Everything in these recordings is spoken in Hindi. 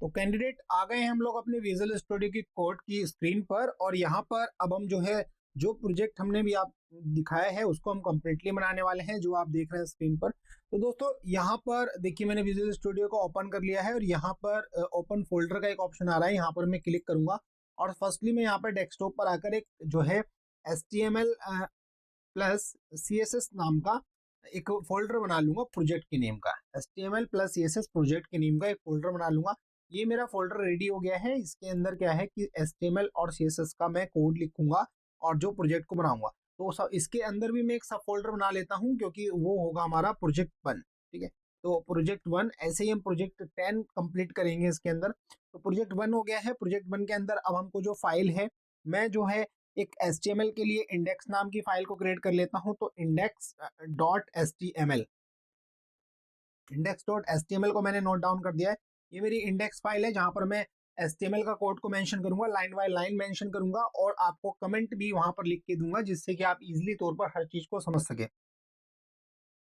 तो कैंडिडेट आ गए हैं हम लोग अपने विजुअल स्टूडियो की कोड की स्क्रीन पर, और यहाँ पर अब हम जो है जो प्रोजेक्ट हमने भी आप दिखाया है उसको हम कंप्लीटली बनाने वाले हैं, जो आप देख रहे हैं स्क्रीन पर। तो दोस्तों यहाँ पर देखिए मैंने विजुअल स्टूडियो को ओपन कर लिया है, और यहाँ पर ओपन फोल्डर का एक ऑप्शन आ रहा है, यहाँ पर मैं क्लिक करूंगा और फर्स्टली मैं यहाँ पर डेस्कटॉप पर आकर एक जो है HTML प्लस CSS नाम का एक फोल्डर बना लूंगा प्रोजेक्ट के नेम का। HTML प्लस CSS प्रोजेक्ट के नेम का एक फोल्डर बना लूंगा। ये मेरा फोल्डर रेडी हो गया है। इसके अंदर क्या है कि HTML और CSS का मैं कोड लिखूंगा और जो प्रोजेक्ट को बनाऊंगा, तो सब इसके अंदर भी मैं एक सब फोल्डर बना लेता हूँ, क्योंकि वो होगा हमारा प्रोजेक्ट 1। ठीक है, तो प्रोजेक्ट 1 ऐसे ही हम प्रोजेक्ट 10 कंप्लीट करेंगे इसके अंदर। तो प्रोजेक्ट 1 हो गया है। प्रोजेक्ट 1 के अंदर अब हमको जो फाइल है, मैं जो है एक HTML के लिए इंडेक्स नाम की फाइल को क्रिएट कर लेता हूं। तो index.html को मैंने नोट डाउन कर दिया है। ये मेरी इंडेक्स फाइल है जहां पर मैं HTML का कोड को मेंशन करूंगा, लाइन बाय लाइन मेंशन करूंगा, और आपको कमेंट भी वहां पर लिख के दूंगा, जिससे कि आप इजीली तौर पर हर चीज को समझ सके।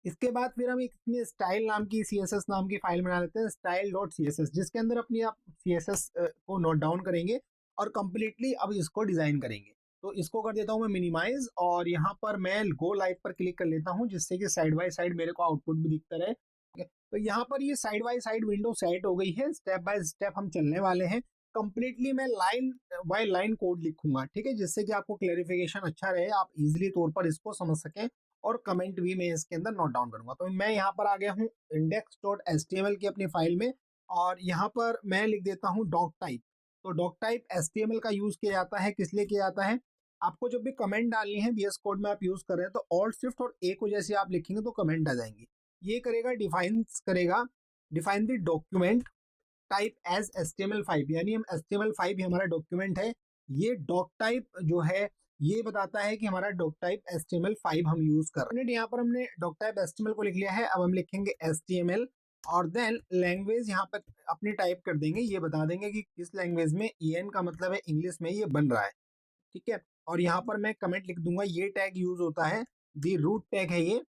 इसके बाद फिर हम इसमें स्टाइल नाम की CSS नाम की फाइल बना लेते हैं, style.css, जिसके अंदर अपनी आप CSS को नोट डाउन करेंगे और कंप्लीटली अब इसको डिजाइन करेंगे। तो इसको कर देता हूं मैं मिनिमाइज, और यहाँ पर मैं गो लाइव पर क्लिक कर लेता हूं, जिससे कि साइड बाय साइड मेरे को आउटपुट भी दिखता रहे। ठीक है, तो यहाँ पर ये side by side window set हो गई है। स्टेप बाय स्टेप हम चलने वाले हैं। कंप्लीटली मैं लाइन बाय लाइन कोड लिखूंगा, ठीक है, जिससे कि आपको क्लेरिफिकेशन अच्छा रहे, आप इजिली तौर पर इसको समझ सकें, और कमेंट भी मैं इसके अंदर नोट डाउन करूंगा। तो मैं यहाँ पर आ गया हूँ index.html की अपनी फाइल में, और यहाँ पर मैं लिख देता हूँ डॉक टाइप। तो डॉक टाइप HTML का यूज किया जाता है, किस लिए किया जाता है? आपको जब भी कमेंट डालनी है VS कोड में आप यूज कर रहे हैं, तो ऑल्ट शिफ्ट और A को जैसे आप लिखेंगे तो कमेंट आ जाएंगी। ये करेगा define the document type as HTML5, यानी हम HTML5 ही हमारा डॉक्यूमेंट है। ये डॉक टाइप जो है ये बताता है कि हमारा डॉक टाइप HTML5 हम यूज कर रहे हैं। यहाँ पर हमने डॉक टाइप HTML को लिख लिया है। अब हम लिखेंगे HTML, और देन लैंग्वेज यहाँ पर अपनी टाइप कर देंगे। ये बता देंगे कि किस लैंग्वेज में, EN का मतलब है इंग्लिश में ये बन रहा है। ठीक है, और यहाँ पर मैं कमेंट लिख दूंगा। ये टैग यूज होता है, दी रूट टैग है, ये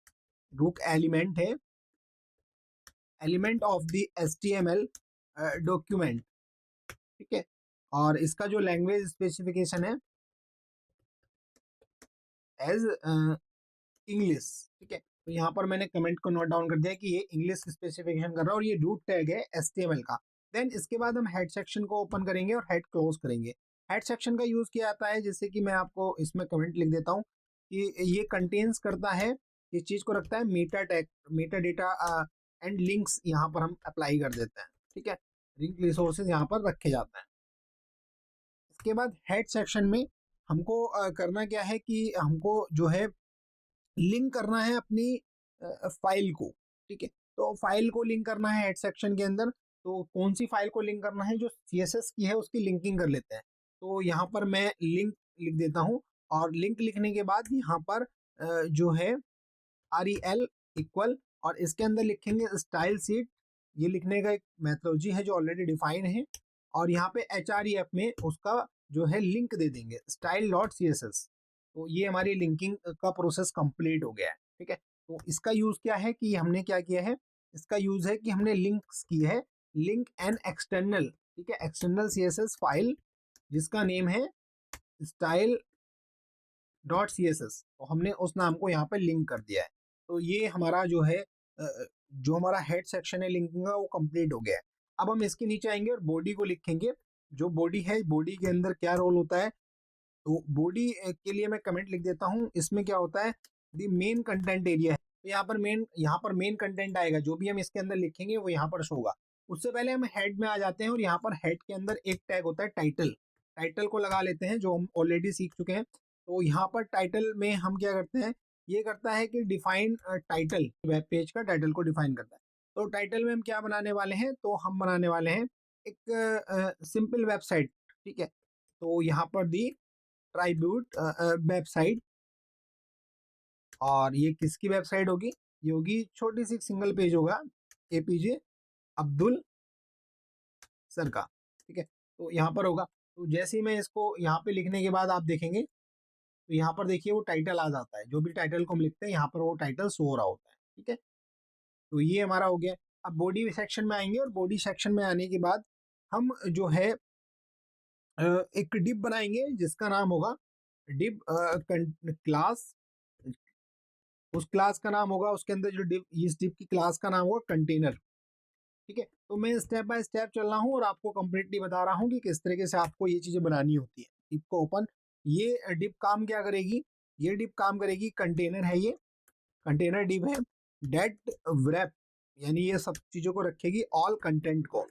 रूट एलिमेंट है, element of the HTML document. ठीक है, और इसका जो लैंग्वेज स्पेसिफिकेशन है एज इंग्लिश। ठीक है, तो यहाँ पर मैंने कमेंट को नोट डाउन कर दिया कि ये इंग्लिश स्पेसिफिकेशन कर रहा है, और ये रूट टैग है HTML का। देन इसके बाद हम हेड सेक्शन को ओपन करेंगे और हेड क्लोज करेंगे। हेड सेक्शन का यूज किया जाता है, जैसे कि मैं आपको इसमें कमेंट लिख देता हूँ कि ये कंटेन्स करता है, इस चीज को रखता है Meta tag, Meta data and links यहाँ पर हम अप्लाई कर देते हैं। ठीक है, लिंक रिसोर्सेज यहाँ पर रखे जाते हैं। इसके बाद हेड सेक्शन में हमको करना क्या है कि हमको जो है लिंक करना है अपनी फाइल को। ठीक है, तो फाइल को लिंक करना है हेड सेक्शन के अंदर। तो कौन सी फाइल को लिंक करना है? जो CSS की है उसकी लिंकिंग कर लेते हैं। तो यहाँ पर मैं लिंक लिख देता हूँ, और लिंक लिखने के बाद यहाँ पर जो है REL इक्वल, और इसके अंदर लिखेंगे स्टाइल सीट। ये लिखने का एक मेथोडोलॉजी है जो ऑलरेडी डिफाइन है, और यहाँ पे HREF में उसका जो है लिंक दे देंगे style.css। तो ये हमारी लिंकिंग का प्रोसेस कंप्लीट हो गया है। ठीक है, तो इसका यूज क्या है कि हमने क्या किया है, इसका यूज है कि हमने लिंक्स की है, लिंक एंड एक्सटर्नल। ठीक है, एक्सटर्नल CSS फाइल जिसका नेम है style.css, तो हमने उस नाम को यहाँ पे लिंक कर दिया है। तो ये हमारा जो है जो हमारा हेड सेक्शन है लिंकिंग का, वो कंप्लीट हो गया है। अब हम इसके नीचे आएंगे और बॉडी को लिखेंगे। जो बॉडी है, बॉडी के अंदर क्या रोल होता है? तो बॉडी के लिए मैं कमेंट लिख देता हूँ। इसमें क्या होता है, दी मेन कंटेंट एरिया है। तो यहाँ पर मेन कंटेंट आएगा, जो भी हम इसके अंदर लिखेंगे वो यहाँ पर शो होगा। उससे पहले हम हेड में आ जाते हैं, और यहाँ पर हेड के अंदर एक टैग होता है टाइटल। टाइटल को लगा लेते हैं, जो हम ऑलरेडी सीख चुके हैं। तो यहाँ पर टाइटल में हम क्या करते हैं, ये करता है कि डिफाइन टाइटल, वेब पेज का टाइटल को डिफाइन करता है। तो टाइटल में हम क्या बनाने वाले हैं, तो हम बनाने वाले हैं एक सिंपल वेबसाइट। ठीक है, तो यहाँ पर दी ट्राइब्यूट वेबसाइट, और ये किसकी वेबसाइट होगी? ये होगी छोटी सी सिंगल पेज होगा, APJ अब्दुल सर का। ठीक है, तो यहाँ पर होगा। तो जैसे ही मैं इसको यहाँ पे लिखने के बाद आप देखेंगे, तो यहाँ पर देखिए वो टाइटल आ जाता है। जो भी टाइटल को हम लिखते हैं यहाँ पर वो टाइटल शो हो रहा होता है। ठीक है, तो ये हमारा हो गया। अब बॉडी सेक्शन में आएंगे, और बॉडी सेक्शन में आने के बाद हम जो है एक डिप बनाएंगे जिसका नाम होगा डिप क्लास। उस क्लास का नाम होगा, उसके अंदर जो डिप, इस डिप की क्लास का नाम होगा कंटेनर। ठीक है, तो मैं स्टेप बाय स्टेप चल रहा हूँ और आपको कंप्लीटली बता रहा हूँ कि किस तरीके से आपको ये चीजें बनानी होती है। डिप को ओपन, ये डिप काम क्या करेगी, ये डिप काम करेगी, कंटेनर है ये, कंटेनर डिप है, डेट wrap, यानी ये सब चीजों को रखेगी, ऑल कंटेंट को।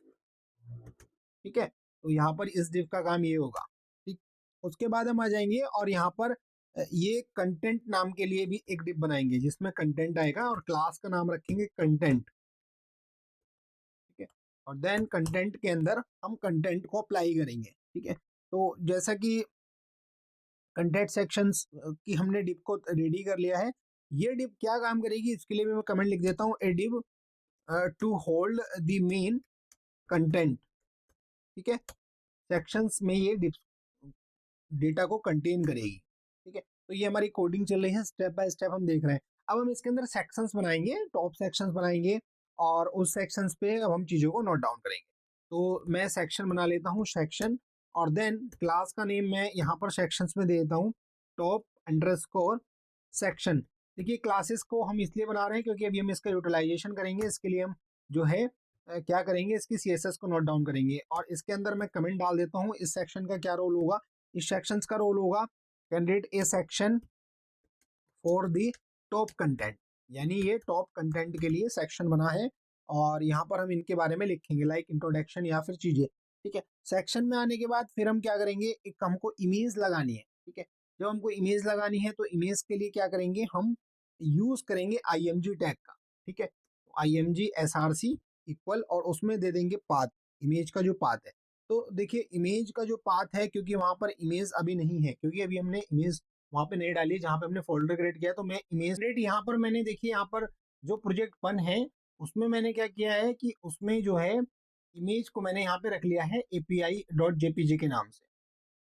ठीक है, तो यहाँ पर इस डिप का काम ये होगा। ठीक, उसके बाद हम आ जाएंगे और यहाँ पर ये कंटेंट नाम के लिए भी एक डिप बनाएंगे जिसमें कंटेंट आएगा और क्लास का नाम रखेंगे कंटेंट। ठीक है, और देन कंटेंट के अंदर हम कंटेंट को अप्लाई करेंगे। ठीक है, तो जैसा कि कंटेंट सेक्शंस की हमने डिप को रेडी कर लिया है, ये डिप क्या काम करेगी इसके लिए मैं कमेंट लिख देता हूँ, a div to hold the main content. ठीक है, सेक्शंस में ये डिप डेटा को कंटेन करेगी। ठीक है, तो ये हमारी कोडिंग चल रही है, स्टेप बाय स्टेप हम देख रहे हैं। अब हम इसके अंदर सेक्शंस बनाएंगे, टॉप सेक्शंस बनाएंगे और उस सेक्शंस पे अब हम चीज़ों को नोट डाउन करेंगे। तो मैं सेक्शन बना लेता हूँ, सेक्शन, और देन क्लास का नेम मैं यहाँ पर सेक्शंस में दे देता हूँ, टॉप अंडरस्कोर सेक्शन। देखिए क्लासेस को हम इसलिए बना रहे हैं क्योंकि अभी हम इसका यूटिलाइजेशन करेंगे, इसके लिए हम जो है क्या करेंगे, इसकी CSS को नोट डाउन करेंगे और इसके अंदर मैं कमेंट डाल देता हूँ इस सेक्शन का क्या रोल होगा। इस सेक्शन का रोल होगा candidate A section for the top content, यानी ये टॉप कंटेंट के लिए सेक्शन बना है और यहाँ पर हम इनके बारे में लिखेंगे लाइक इंट्रोडक्शन या फिर चीजें। ठीक है, सेक्शन में आने के बाद फिर हम क्या करेंगे, एक हमको इमेज लगानी है। ठीक है, जब हमको इमेज लगानी है तो इमेज के लिए क्या करेंगे, हम यूज करेंगे IMG टैग का। ठीक है, IMG SRC इक्वल और उसमें दे देंगे पाथ, इमेज का जो पाथ है। तो देखिए इमेज का जो पाथ है, क्योंकि वहां पर इमेज अभी नहीं है, क्योंकि अभी हमने इमेज वहां पे नहीं डाली है जहाँ पे हमने फोल्डर क्रिएट किया, तो मैं इमेज क्रिएट यहाँ पर मैंने देखिए यहाँ पर जो प्रोजेक्ट वन है उसमें मैंने क्या किया है कि उसमें जो है इमेज को मैंने यहाँ पे रख लिया है API.jpg के नाम से।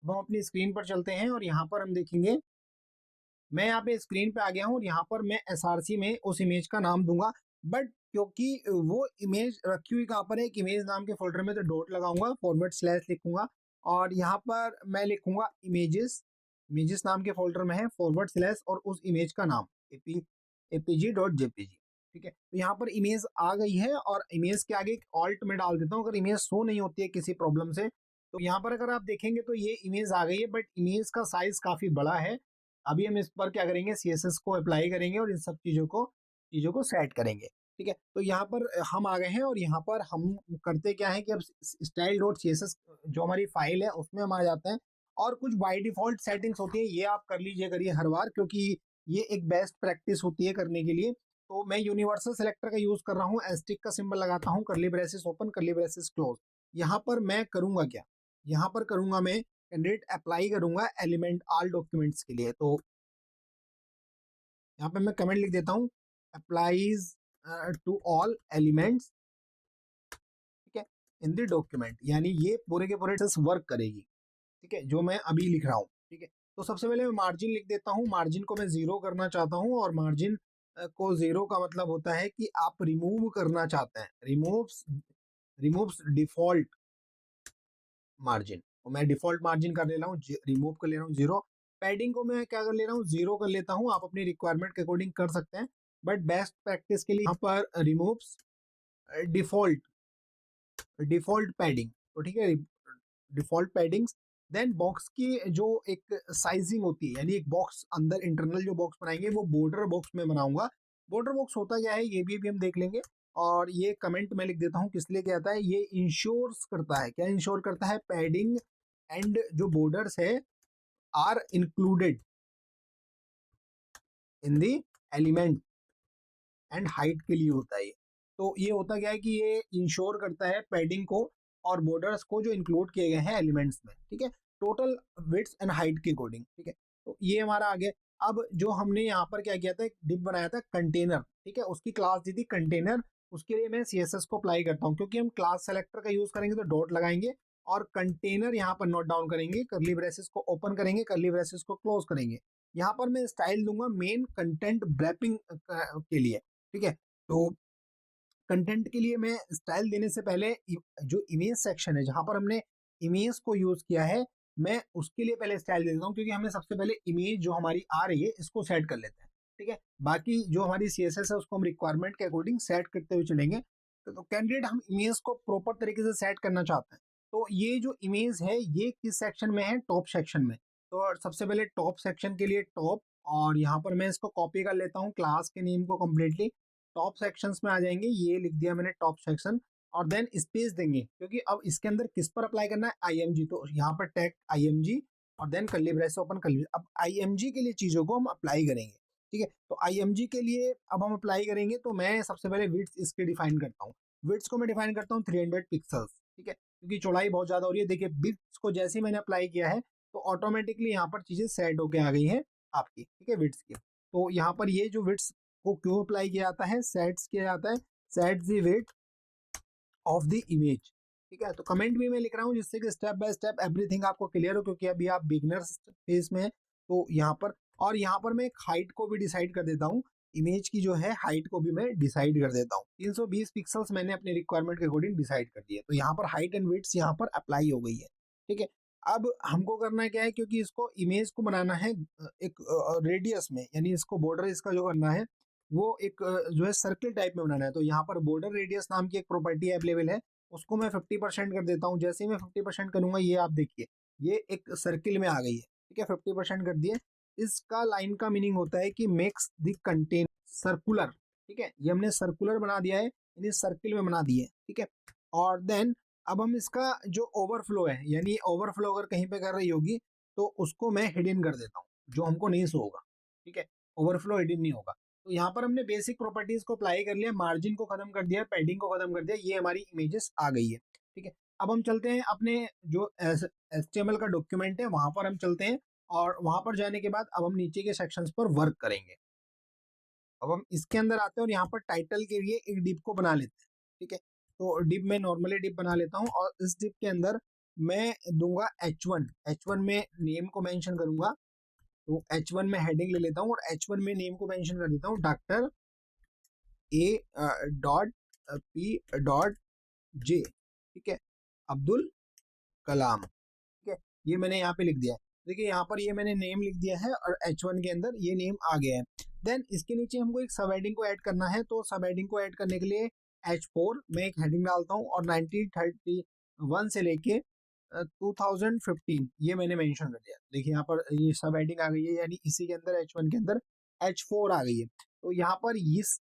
अब हम अपनी स्क्रीन पर चलते हैं और यहाँ पर हम देखेंगे, मैं यहाँ पे स्क्रीन पे आ गया हूँ और यहाँ पर मैं SRC में उस इमेज का नाम दूंगा, बट क्योंकि वो इमेज रखी हुई कहाँ पर है, एक इमेज नाम के फोल्डर में, तो डॉट लगाऊंगा, फॉरवर्ड स्लैश लिखूंगा और यहाँ पर मैं लिखूंगा इमेजेस, इमेजेस नाम के फोल्डर में है, फॉरवर्ड स्लैश और उस इमेज का नाम APG.jpg। ठीक है, तो यहाँ पर इमेज आ गई है और इमेज के आगे एक ऑल्ट में डाल देता हूँ, अगर इमेज शो नहीं होती है किसी प्रॉब्लम से, तो यहाँ पर अगर आप देखेंगे तो ये इमेज आ गई है, बट इमेज का साइज काफी बड़ा है। अभी हम इस पर क्या करेंगे, CSS को अप्लाई करेंगे और इन सब चीजों को सेट करेंगे। ठीक है, तो यहाँ पर हम आ गए हैं और यहाँ पर हम करते क्या है कि अब style.css जो हमारी फाइल है उसमें हम आ जाते हैं और कुछ बाय डिफॉल्ट सेटिंग्स होती है, ये आप कर लीजिए करिए हर बार, क्योंकि ये एक बेस्ट प्रैक्टिस होती है करने के लिए। तो मैं यूनिवर्सल सेलेक्टर का यूज कर रहा हूँ, एस्टिक का सिंबल लगाता हूँ, करली ब्रेसेस ओपन, करली ब्रेसेस क्लोज। यहाँ पर मैं करूंगा क्या, यहाँ पर करूंगा मैं कैंडिडेट अप्लाई करूंगा एलिमेंट ऑल डॉक्यूमेंट्स के लिए। तो यहाँ पे मैं कमेंट लिख देता हूँ, अप्लाइज टू ऑल एलिमेंट्स। ठीक है, इन द डॉक्यूमेंट, यानी ये पूरे के पूरे वर्क करेगी। ठीक है, जो मैं अभी लिख रहा हूँ। ठीक है, तो सबसे पहले मैं मार्जिन लिख देता हूँ, मार्जिन को मैं 0 करना चाहता हूँ और मार्जिन को 0 का मतलब होता है कि आप रिमूव करना चाहते हैं, रिमूव्स डिफॉल्ट मार्जिन, तो मैं डिफॉल्ट मार्जिन कर ले रहा हूँ, रिमूव कर ले रहा हूँ 0। पैडिंग को मैं क्या कर ले रहा हूँ, 0 कर लेता हूँ, आप अपनी रिक्वायरमेंट के अकॉर्डिंग कर सकते हैं, बट बेस्ट प्रैक्टिस के लिए यहाँ पर रिमूव्स डिफॉल्ट डिफॉल्ट पैडिंग। तो ठीक है, डिफॉल्ट पैडिंग्स। देन बॉक्स की जो एक साइजिंग होती है, यानी एक बॉक्स अंदर इंटरनल जो बॉक्स बनाएंगे वो बॉर्डर बॉक्स में बनाऊंगा। बॉर्डर बॉक्स होता क्या है ये भी हम देख लेंगे और ये कमेंट मैं लिख देता हूँ किस लिए क्या आता है, ये इंश्योर्स करता है, क्या इंश्योर करता है, पैडिंग एंड जो बॉर्डर्स है are included in the element and height के लिए होता है ये। तो ये होता क्या है कि ये इंश्योर करता है पैडिंग को और बॉर्डर्स को जो इंक्लूड किए गए हैं एलिमेंट्स में। ठीक है, टोटल विड्थ एंड हाइट के अकॉर्डिंग। ठीक है, तो ये हमारा आगे। अब जो हमने यहाँ पर क्या किया था, एक डिप बनाया था कंटेनर। ठीक है, उसकी क्लास दी थी कंटेनर, उसके लिए मैं CSS को अप्लाई करता हूँ, क्योंकि हम क्लास सेलेक्टर का यूज करेंगे तो डॉट लगाएंगे और कंटेनर यहाँ पर नोट डाउन करेंगे, करली ब्रेसेस को ओपन करेंगे, करली ब्रेसेस को क्लोज करेंगे। यहाँ पर मैं स्टाइल दूंगा मेन कंटेंट ब्रैपिंग के लिए। ठीक है, तो कंटेंट के लिए मैं स्टाइल देने से पहले जो इमेज सेक्शन है जहां पर हमने इमेज को यूज किया है, मैं उसके लिए पहले स्टाइल दे देता हूँ, क्योंकि हमें सबसे पहले इमेज जो हमारी आ रही है इसको सेट कर लेते हैं। ठीक है, बाकी जो हमारी CSS है उसको हम रिक्वायरमेंट के अकॉर्डिंग सेट करते हुए चलेंगे। तो कैंडिडेट हम इमेज को प्रॉपर तरीके से सेट करना चाहते हैं, तो ये जो इमेज है ये किस सेक्शन में है, टॉप सेक्शन में। तो सबसे पहले टॉप सेक्शन के लिए टॉप, और यहाँ पर मैं इसको कॉपी कर लेता हूँ क्लास के नेम को कम्प्लीटली, टॉप सेक्शंस में आ जाएंगे, ये लिख दिया मैंने टॉप सेक्शन, और देन स्पेस देंगे क्योंकि अब इसके अंदर किस पर अप्लाई करना है, IMG, तो यहाँ पर टैग IMG और देन कर्ली ब्रेस ओपन कर लीजिए। अब IMG के लिए चीजों को हम अप्लाई करेंगे। ठीक है, तो IMG के लिए अब हम अप्लाई करेंगे, तो मैं सबसे पहले विड्थ इसके डिफाइन करता हूँ। विड्थ को मैं डिफाइन करता हूँ 300 पिक्सल्स। ठीक है, क्योंकि चौड़ाई बहुत ज्यादा हो रही है। देखिए विड्थ को जैसे ही मैंने अप्लाई किया है तो ऑटोमेटिकली यहाँ पर चीजें सेट होके आ गई हैं आपकी। ठीक है, विड्थ की, तो यहाँ पर ये जो विड्थ को क्यों अप्लाई किया जाता है, सेट्स किया जाता है, set the width of the image. ठीक है, तो कमेंट भी मैं लिख रहा हूँ जिससे कि स्टेप बाय स्टेप एवरीथिंग आपको क्लियर हो, क्योंकि अभी आप बिगनर्स फेज में है। तो यहाँ पर, और यहाँ पर मैं एक हाइट को भी डिसाइड कर देता हूँ, इमेज की जो है हाइट को भी मैं डिसाइड कर देता हूँ। 320 पिक्सल्स मैंने अपने रिक्वायरमेंट के अकॉर्डिंग डिसाइड कर दिए, तो यहाँ पर हाइट एंड विड्थ यहाँ पर अप्लाई हो गई है। ठीक है, अब हमको करना क्या है, क्योंकि इसको इमेज को बनाना है एक रेडियस में, यानी इसको बॉर्डर इसका जो करना है वो एक जो है सर्किल टाइप में बनाना है। तो यहाँ पर बॉर्डर रेडियस नाम की एक प्रॉपर्टी अवेलेबल है, उसको मैं 50% कर देता हूँ। जैसे ही मैं 50% करूंगा, ये आप देखिए ये एक सर्किल में आ गई है। ठीक है, 50% कर दिए। इसका लाइन का मीनिंग होता है कि मेक्स द कंटेन सर्कुलर। ठीक है, ये हमने सर्कुलर बना दिया है, यानी सर्किल में बना दिए। ठीक है, और देन अब हम इसका जो ओवरफ्लो है, यानी ओवरफ्लो अगर कहीं पे कर रही होगी तो उसको मैं हिडन कर देता हूँ, जो हमको नहीं शो होगा। ठीक है, ओवरफ्लो हिडन नहीं होगा। तो यहाँ पर हमने बेसिक प्रॉपर्टीज को अप्लाई कर लिया, मार्जिन को खत्म कर दिया, पैडिंग को खत्म कर दिया, ये हमारी इमेजेस आ गई है। ठीक है, अब हम चलते हैं अपने जो HTML का डॉक्यूमेंट है वहां पर हम चलते हैं, और वहां पर जाने के बाद अब हम नीचे के सेक्शंस पर वर्क करेंगे। अब हम इसके अंदर आते हैं और यहाँ पर टाइटल के लिए एक डिप को बना लेते हैं। ठीक है, तो डिप में नॉर्मली डिप बना लेता हूँ, और इस डिप के अंदर मैं दूंगा H1 में नेम को मेंशन करूंगा। तो H1 में हेडिंग ले लेता हूँ और H1 में नेम को मेंशन कर देता हूँ डॉक्टर A.P.J। ठीक है, अब्दुल कलाम। ठीक है, ये मैंने यहाँ पे लिख दिया है। देखिए यहाँ पर ये मैंने नेम लिख दिया है और H1 के अंदर ये नेम आ गया है। देन इसके नीचे हमको एक सब हेडिंग को ऐड करना है, तो सब हेडिंग को ऐड करने के लिए H4 में एक हेडिंग डालता हूँ, और 1931 से लेके 2015 ये मैंने मेंशन कर दिया। देखिए यहाँ पर ये सब हेडिंग आ गई है, यानी इसी के अंदर H1 के अंदर H4 आ गई है। तो यहाँ पर इस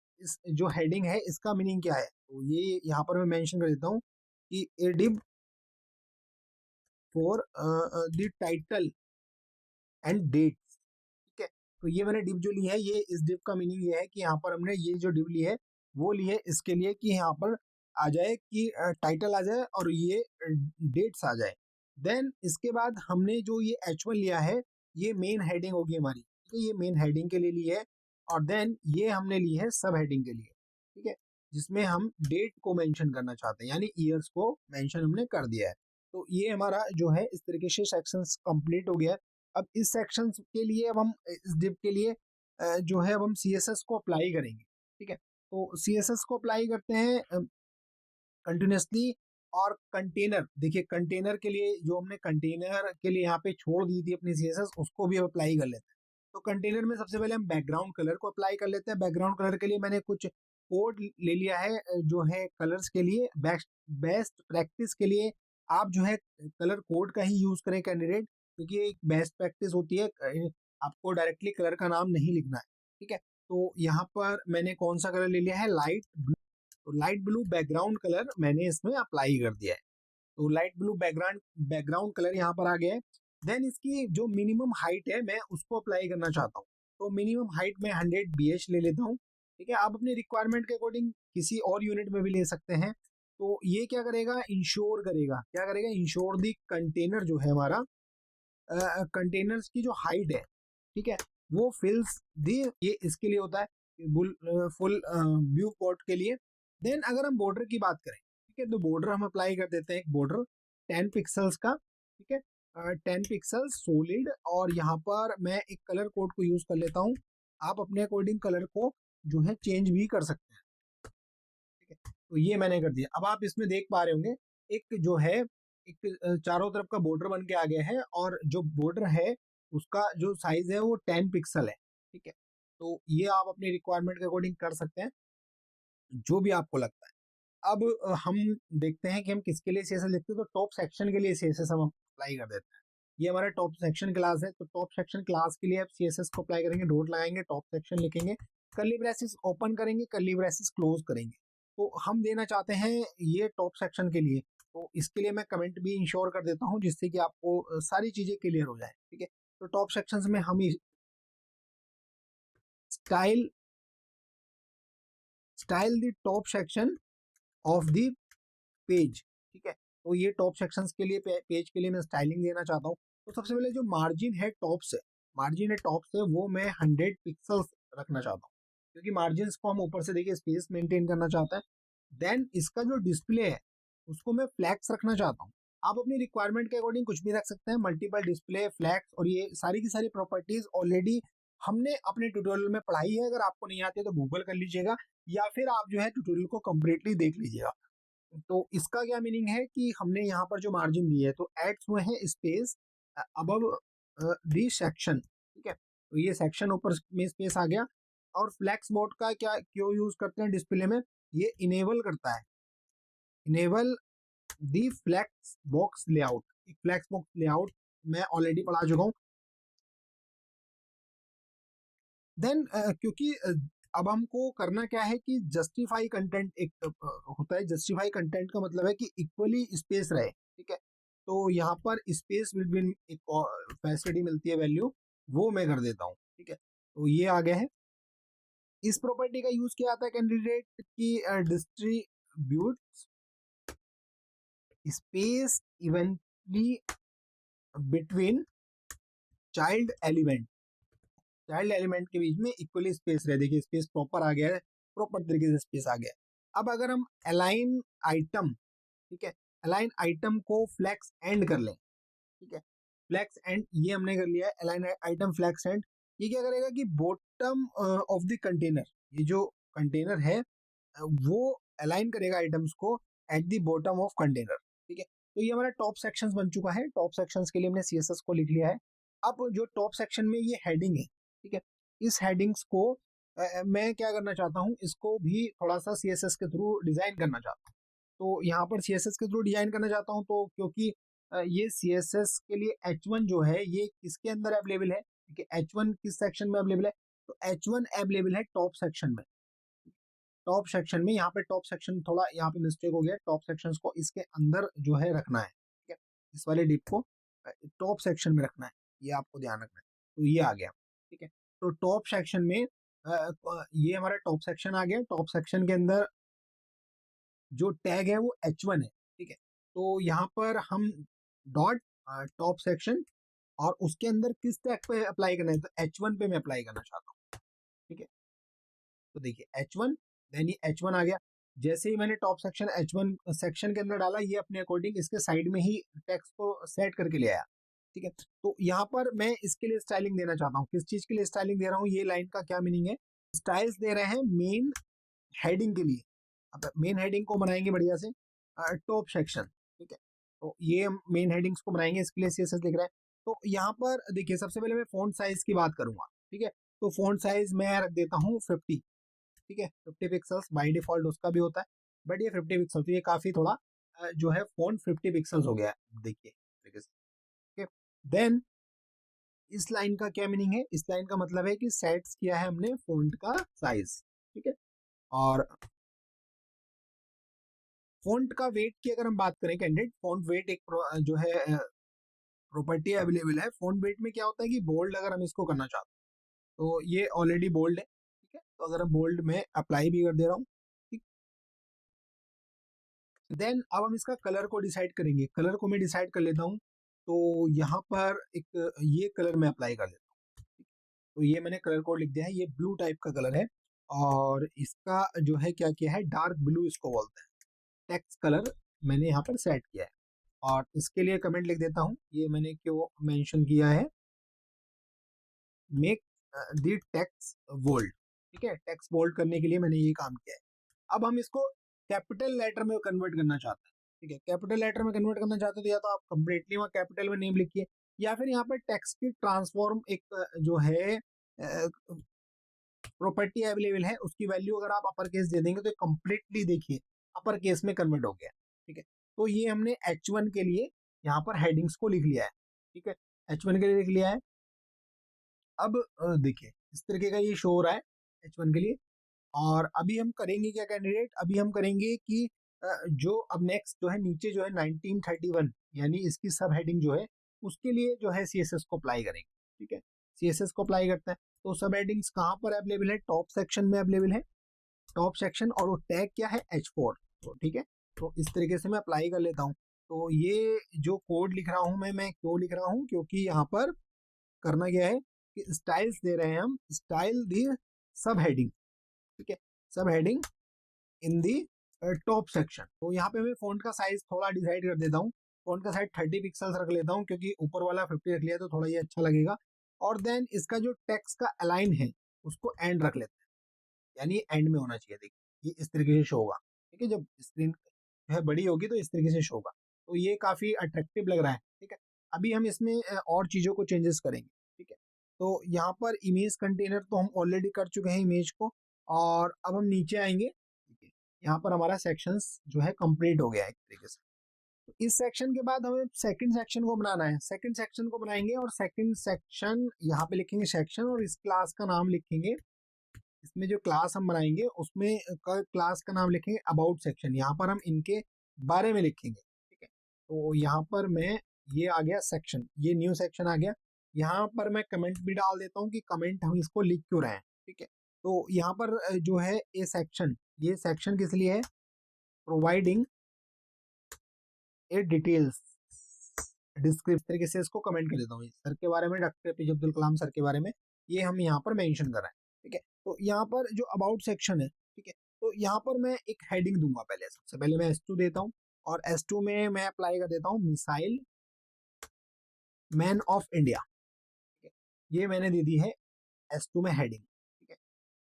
जो हेडिंग है इसका मीनिंग क्या है, तो ये यहाँ पर मैं मेंशन कर देता हूँ कि a div for the title and dates. ठीक है, तो ये मैंने डिप जो ली है, ये इस डिप का मीनिंग ये है कि यहाँ पर हमने ये जो डिप ली है वो ली है इसके लिए कि यहाँ पर आ जाए कि टाइटल आ जाए और ये डेट्स आ जाए। देन इसके बाद हमने जो ये H1 लिया है ये मेन हेडिंग होगी हमारी। ठीक है, ये मेन हेडिंग के लिए ली है, और देन ये हमने ली है सब हेडिंग के लिए। ठीक है, जिसमें हम डेट को मेंशन करना चाहते हैं, यानी ईयर्स को मेंशन हमने कर दिया है। तो ये हमारा जो है इस तरीके से सेक्शंस कंप्लीट हो गया है। अब इस सेक्शन के लिए अब हम इस डिप के लिए जो है अब हम CSS को अप्लाई करेंगे। ठीक है, तो CSS को अप्लाई करते हैं कंटिन्यूसली। और कंटेनर, देखिए कंटेनर के लिए जो हमने कंटेनर के लिए यहाँ पे छोड़ दी थी अपनी CSS, उसको भी अप्लाई कर लेते हैं। तो कंटेनर में सबसे पहले हम बैकग्राउंड कलर को अप्लाई कर लेते हैं। बैकग्राउंड कलर के लिए मैंने कुछ कोड ले लिया है जो है कलर्स के लिए। बेस्ट प्रैक्टिस के लिए आप जो है कलर कोड का ही यूज करें कैंडिडेट, क्योंकि एक बेस्ट प्रैक्टिस होती है आपको डायरेक्टली कलर का नाम नहीं लिखना है। ठीक है, तो यहाँ पर मैंने कौन सा कलर ले लिया है, लाइट ब्लू। तो लाइट ब्लू बैकग्राउंड कलर मैंने इसमें अप्लाई कर दिया है। तो लाइट ब्लू बैकग्राउंड कलर यहाँ पर आ गया है। देन इसकी जो मिनिमम हाइट है मैं उसको अप्लाई करना चाहता हूँ, तो मिनिमम हाइट में 100 BH ले लेता हूँ। ठीक है, आप अपनी रिक्वायरमेंट के अकॉर्डिंग किसी और यूनिट में भी ले सकते हैं। तो ये क्या करेगा, इंश्योर करेगा, क्या करेगा, इंश्योर दी कंटेनर जो है हमारा कंटेनर्स की जो हाइट है, ठीक है, वो फिल्स दी, ये इसके लिए होता है फुल व्यू पोर्ट के लिए। देन अगर हम बॉर्डर की बात करें, ठीक है, तो बॉर्डर हम अप्लाई कर देते हैं, एक बॉर्डर 10 पिक्सल्स का। ठीक है, 10 पिक्सल सॉलिड, और यहाँ पर मैं एक कलर कोड को यूज कर लेता हूँ। आप अपने अकॉर्डिंग कलर को जो है चेंज भी कर सकते हैं। ठीक है, तो ये मैंने कर दिया। अब आप इसमें देख पा रहे होंगे एक जो है एक चारों तरफ का बॉर्डर बन के आ गया है, और जो बॉर्डर है उसका जो साइज है वो 10 पिक्सल है। ठीक है, तो ये आप अपनी रिक्वायरमेंट के अकॉर्डिंग कर सकते हैं, जो भी आपको लगता है। अब हम देखते हैं कि हम किसके लिए सीएसएस लिखते हैं। तो टॉप सेक्शन के लिए सीएसएस हम अप्लाई कर देते हैं। ये हमारा टॉप सेक्शन क्लास है, तो टॉप सेक्शन क्लास के लिए आप सीएसएस को अप्लाई करेंगे, डॉट लगाएंगे, टॉप सेक्शन लिखेंगे, कर्ली ब्रेसेस ओपन करेंगे, कर्ली ब्रेसेस क्लोज करेंगे। तो हम देना चाहते हैं ये टॉप सेक्शन के लिए, तो इसके लिए मैं कमेंट भी इंश्योर कर देता हूँ जिससे कि आपको सारी चीजें क्लियर हो जाए। ठीक है, तो टॉप सेक्शन में हम style style the top section of the page. ठीक है, तो ये टॉप सेक्शंस के लिए पेज के लिए मैं स्टाइलिंग देना चाहता हूँ। तो सबसे पहले जो मार्जिन है टॉप से वो मैं 100 पिक्सल्स रखना चाहता हूँ, क्योंकि मार्जिन को हम ऊपर से देखिए स्पेस मेंटेन करना चाहते हैं। देन इसका जो डिस्प्ले है उसको मैं फ्लैक्स रखना चाहता हूँ। आप अपनी रिक्वायरमेंट के अकॉर्डिंग कुछ भी रख सकते हैं, मल्टीपल डिस्प्ले, फ्लैक्स, और ये सारी की सारी प्रॉपर्टीज ऑलरेडी हमने अपने ट्यूटोरियल में पढ़ाई है। अगर आपको नहीं आती है तो गूगल कर लीजिएगा, या फिर आप जो है ट्यूटोरियल को कंप्लीटली देख लीजिएगा। तो इसका क्या मीनिंग है कि हमने यहाँ पर जो मार्जिन दी है तो एड्स हुए हैं स्पेस अबव दी सेक्शन। ठीक है, तो ये सेक्शन ऊपर में स्पेस आ गया। और फ्लैक्स मोड का क्या क्यों यूज करते हैं डिस्प्ले में, ये इनेबल करता है, enable the flex box layout. Flex box layout मैं ऑलरेडी पढ़ा चुका हूँ। देन क्योंकि अब हमको करना क्या है कि जस्टिफाई कंटेंट, एक होता है जस्टिफाई कंटेंट का मतलब है कि इक्वली स्पेस रहे। ठीक है, तो यहाँ पर स्पेस बिटवीन एक फैसिलिटी मिलती है वैल्यू, वो मैं कर देता हूँ। ठीक है, तो ये आ गया है। इस प्रॉपर्टी का यूज किया जाता है कैंडिडेट की distribute space इवेंटली between child element के बीच में इक्वली स्पेस रहे। देखिए स्पेस प्रॉपर आ गया है, प्रॉपर तरीके से स्पेस आ गया है। अब अगर हम अलाइन आइटम, ठीक है, अलाइन आइटम को फ्लैक्स एंड कर लें। ठीक है, फ्लैक्स एंड ये हमने कर लिया है, अलाइन आइटम फ्लैक्स एंड। ये क्या करेगा कि बॉटम ऑफ द कंटेनर, ये जो कंटेनर है वो अलाइन करेगा आइटम्स को at the bottom of container. ठीक है, तो ये हमारा टॉप सेक्शंस बन चुका है। टॉप सेक्शंस के लिए हमने सीएसएस को लिख लिया है। अब जो टॉप सेक्शन में ये हेडिंग है, ठीक है, इस हेडिंग्स को मैं क्या करना चाहता हूँ, इसको भी थोड़ा सा सीएसएस के थ्रू डिजाइन करना चाहता हूँ। तो यहाँ पर सीएसएस के थ्रू डिजाइन करना चाहता हूँ, तो क्योंकि ये सीएसएस के लिए H1 जो है ये किसके अंदर अवेलेबल है, ठीक है, H1 किस सेक्शन में अवेलेबल है, तो H1 अवेलेबल है टॉप सेक्शन में। टॉप सेक्शन में, यहाँ पे टॉप सेक्शन थोड़ा यहाँ पे मिस्टेक हो गया, टॉप सेक्शंस को इसके अंदर जो है रखना है। ठीक है, इस वाले डिप को टॉप सेक्शन में रखना है, ये आपको ध्यान रखना है। तो ये आ गया। ठीक है, तो टॉप सेक्शन में ये हमारा टॉप सेक्शन आ गया। टॉप सेक्शन के अंदर जो टैग है वो H1 है। ठीक है, तो यहाँ पर हम डॉट टॉप सेक्शन, और उसके अंदर किस टैग पे अप्लाई करना है, तो H1 पे मैं अप्लाई करना चाहता हूँ। ठीक है, तो देखिए H1, देन ये H1 आ गया। जैसे ही मैंने टॉप सेक्शन H1 सेक्शन के अंदर डाला, ये अपने अकॉर्डिंग इसके साइड में ही टेक्स्ट को सेट करके ले आया। ठीक है, तो यहाँ पर मैं इसके लिए स्टाइलिंग देना चाहता हूँ। किस चीज के लिए स्टाइलिंग दे रहा हूँ, ये लाइन का क्या मीनिंग है, स्टाइल्स दे रहे हैं मेन हेडिंग के लिए। अब मेन हेडिंग को बनाएंगे बढ़िया से टॉप सेक्शन। ठीक है, तो ये मेन हेडिंग्स को बनाएंगे, इसके लिए सीएसएस लिख रहा है। तो यहाँ पर देखिए सबसे पहले मैं फॉन्ट साइज की बात करूंगा। ठीक है, तो फॉन्ट साइज मैं रख देता हूँ 50। ठीक है, 50 पिक्सल्स बाय डिफॉल्ट उसका भी होता है, बट ये 50 पिक्सल, तो ये काफी थोड़ा जो है फॉन्ट 50 पिक्सल्स हो गया है, देखिए। ठीक है, देन इस लाइन का क्या मीनिंग है, इस लाइन का मतलब है कि सेट किया है हमने फॉन्ट का साइज। ठीक है, और फॉन्ट का वेट की अगर हम बात करें कैंडिडेट, फॉन्ट वेट एक जो है प्रॉपर्टी अवेलेबल है। फॉन्ट वेट में क्या होता है कि बोल्ड अगर हम इसको करना चाहते हैं तो ये ऑलरेडी बोल्ड है। ठीक है, तो अगर हम बोल्ड में अप्लाई भी कर दे रहा हूँ। ठीक, देन अब हम इसका कलर को डिसाइड करेंगे। कलर को मैं डिसाइड कर लेता हूँ, तो यहाँ पर एक ये कलर मैं अप्लाई कर लेता हूँ। तो ये मैंने कलर कोड लिख दिया है, ये ब्लू टाइप का कलर है, और इसका जो है क्या किया है, डार्क ब्लू इसको बोलते हैं। टेक्स्ट कलर मैंने यहाँ पर सेट किया है, और इसके लिए कमेंट लिख देता हूँ, ये मैंने क्यों मेंशन किया है, मेक दी टेक्स्ट बोल्ड। ठीक है, टेक्स्ट बोल्ड करने के लिए मैंने ये काम किया है। अब हम इसको कैपिटल लेटर में कन्वर्ट करना चाहता है, ठीक है, कैपिटल लेटर में कन्वर्ट करना चाहते हो तो या तो आप कंप्लीटली वहाँ कैपिटल में नेम लिखिए, या फिर यहाँ पर टेक्स्ट की ट्रांसफॉर्म एक जो है प्रॉपर्टी अवेलेबल है, उसकी वैल्यू अगर आप अपर केस दे देंगे तो कंप्लीटली देखिए अपर केस में कन्वर्ट हो गया, ठीक है। तो ये हमने H1 के लिए यहाँ पर हेडिंग्स को लिख लिया है, ठीक है, H1 के लिए लिख लिया है। अब देखिए इस तरीके का ये शो हो रहा है H1 के लिए। और अभी हम करेंगे क्या कैंडिडेट, अभी हम करेंगे कि जो अब नेक्स्ट जो है नीचे जो है 1931 यानी इसकी सब हेडिंग जो है उसके लिए जो है CSS को अप्लाई करेंगे, ठीक है, CSS को अप्लाई करते हैं। तो सब हेडिंग्स कहाँ पर अवेलेबल है, टॉप सेक्शन में अवेलेबल है, टॉप सेक्शन, और वो टैग क्या है H4, तो ठीक है। तो इस तरीके से मैं अप्लाई कर लेता हूँ। तो ये जो कोड लिख रहा हूँ मैं क्यों लिख रहा हूँ, क्योंकि यहाँ पर करना क्या है कि स्टाइल्स दे रहे हैं हम, स्टाइल दी सब हेडिंग, ठीक है, सब हेडिंग इन दी टॉप सेक्शन। तो यहाँ पे मैं फॉन्ट का साइज थोड़ा डिसाइड कर देता हूँ, फॉन्ट का साइज 30 पिक्सल्स रख लेता हूँ क्योंकि ऊपर वाला 50 रख लिया तो थोड़ा ये अच्छा लगेगा। और देन इसका जो टेक्स्ट का अलाइन है उसको एंड रख लेते हैं, यानी एंड में होना चाहिए, देखिए ये इस तरीके से शो होगा, ठीक है, जब स्क्रीन जो है बड़ी होगी तो इस तरीके से शो होगा। तो ये काफी अट्रैक्टिव लग रहा है, ठीक है। अभी हम इसमें और चीजों को चेंजेस करेंगे, ठीक है। तो यहाँ पर इमेज कंटेनर तो हम ऑलरेडी कर चुके हैं इमेज को, और अब हम नीचे आएंगे, ठीक है, यहाँ पर हमारा सेक्शंस जो है कंप्लीट हो गया है एक तरीके से। तो इस सेक्शन के बाद हमें सेकंड सेक्शन को बनाना है, सेकंड सेक्शन को बनाएंगे और सेकंड सेक्शन यहाँ पे लिखेंगे सेक्शन, और इस क्लास का नाम लिखेंगे, इसमें जो क्लास हम बनाएंगे उसमें क्लास का नाम लिखेंगे अबाउट सेक्शन, यहाँ पर हम इनके बारे में लिखेंगे, ठीक है। तो यहाँ पर मैं ये आ गया सेक्शन, ये न्यू सेक्शन आ गया। यहाँ पर मैं कमेंट भी डाल देता हूँ कि कमेंट हम इसको लिख क्यों रहे हैं, ठीक है। तो यहाँ पर जो है ये सेक्शन किस लिए है, प्रोवाइडिंग ए डिटेल्स डिस्क्रिप्शन, तरीके से इसको कमेंट कर देता हूँ सर के बारे में, डॉक्टर APJ अब्दुल कलाम सर के बारे में, ये हम यहाँ पर मेंशन कर रहे हैं, ठीक है। तो यहाँ पर जो अबाउट सेक्शन है, ठीक है, तो यहाँ पर मैं एक हेडिंग दूंगा, पहले सबसे पहले मैं S2 देता हूँ, और S2 में मैं अप्लाई कर देता हूँ मिसाइल मैन ऑफ इंडिया, ठीक है, ये मैंने दे दी है S2 में हेडिंग, ठीक है,